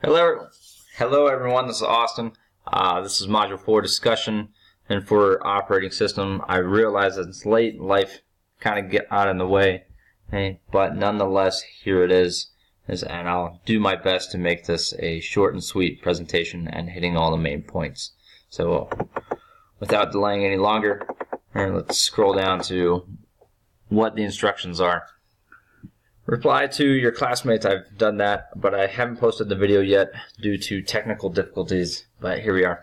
Hello everyone, this is Austin. This is Module 4 discussion, and for operating system, I realize that it's late, life kind of get out in the way, but nonetheless, here it is, and I'll do my best to make this a short and sweet presentation and hitting all the main points. So, without delaying any longer, let's scroll down to what the instructions are. Reply to your classmates. I've done that, but I haven't posted the video yet due to technical difficulties, but here we are.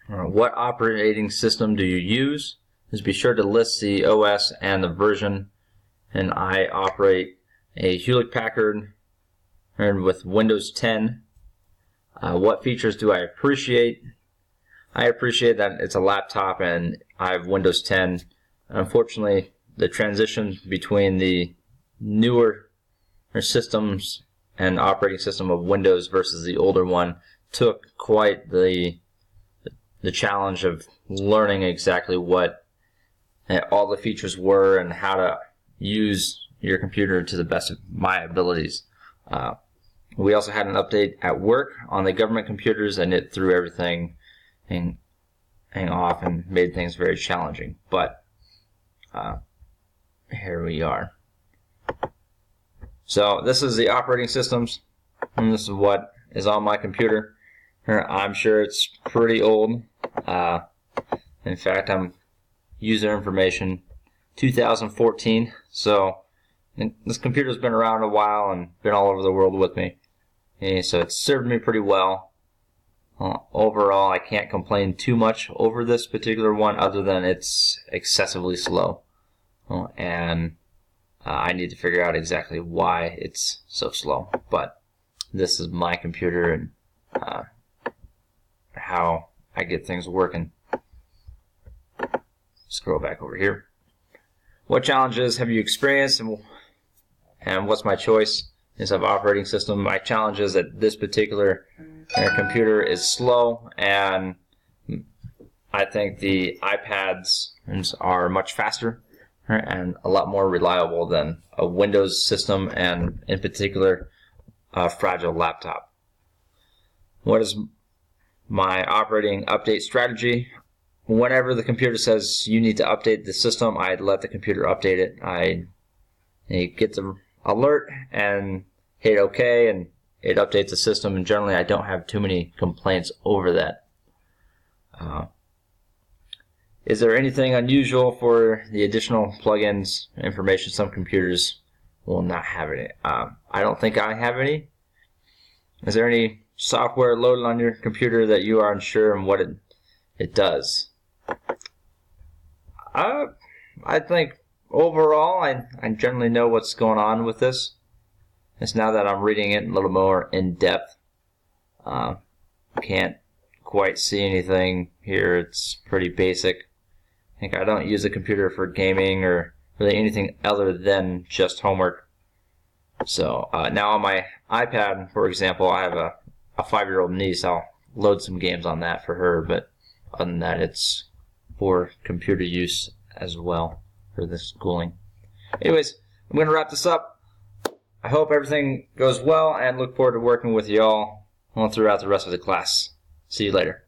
What operating system do you use? Just be sure to list the OS and the version, and I operate a Hewlett-Packard with Windows 10. What features do I appreciate? I appreciate that it's a laptop and I have Windows 10. Unfortunately, the transition between the newer systems and operating system of Windows versus the older one took quite the challenge of learning exactly what all the features were and how to use your computer to the best of my abilities. We also had an update at work on the government computers, and it threw everything off and made things very challenging. But here we are. So this is the operating systems, and this is what is on my computer. I'm sure it's pretty old. In fact, I'm user information 2014. So this computer's been around a while and been all over the world with me. So it's served me pretty well. Overall, I can't complain too much over this particular one, other than it's excessively slow. And I need to figure out exactly why it's so slow. But this is my computer and how I get things working. Scroll back over here. What challenges have you experienced, and what's my choice of operating system? My challenge is that this particular computer is slow, and I think the iPads are much faster and a lot more reliable than a Windows system, and in particular a fragile laptop. What is my operating update strategy? Whenever the computer says you need to update the system, I let the computer update it. I get the alert and hit OK, and it updates the system, and generally I don't have too many complaints over that. Is there anything unusual for the additional plugins information? Some computers will not have any. I don't think I have any. Is there any software loaded on your computer that you are unsure of what it does? I think overall I generally know what's going on with this. It's now that I'm reading it a little more in depth. Can't quite see anything here. It's pretty basic. I don't use a computer for gaming or really anything other than just homework. So now on my iPad, for example, I have a 5-year-old niece. I'll load some games on that for her, but other than that, it's for computer use as well for the schooling. Anyways, I'm going to wrap this up. I hope everything goes well, and look forward to working with you all throughout the rest of the class. See you later.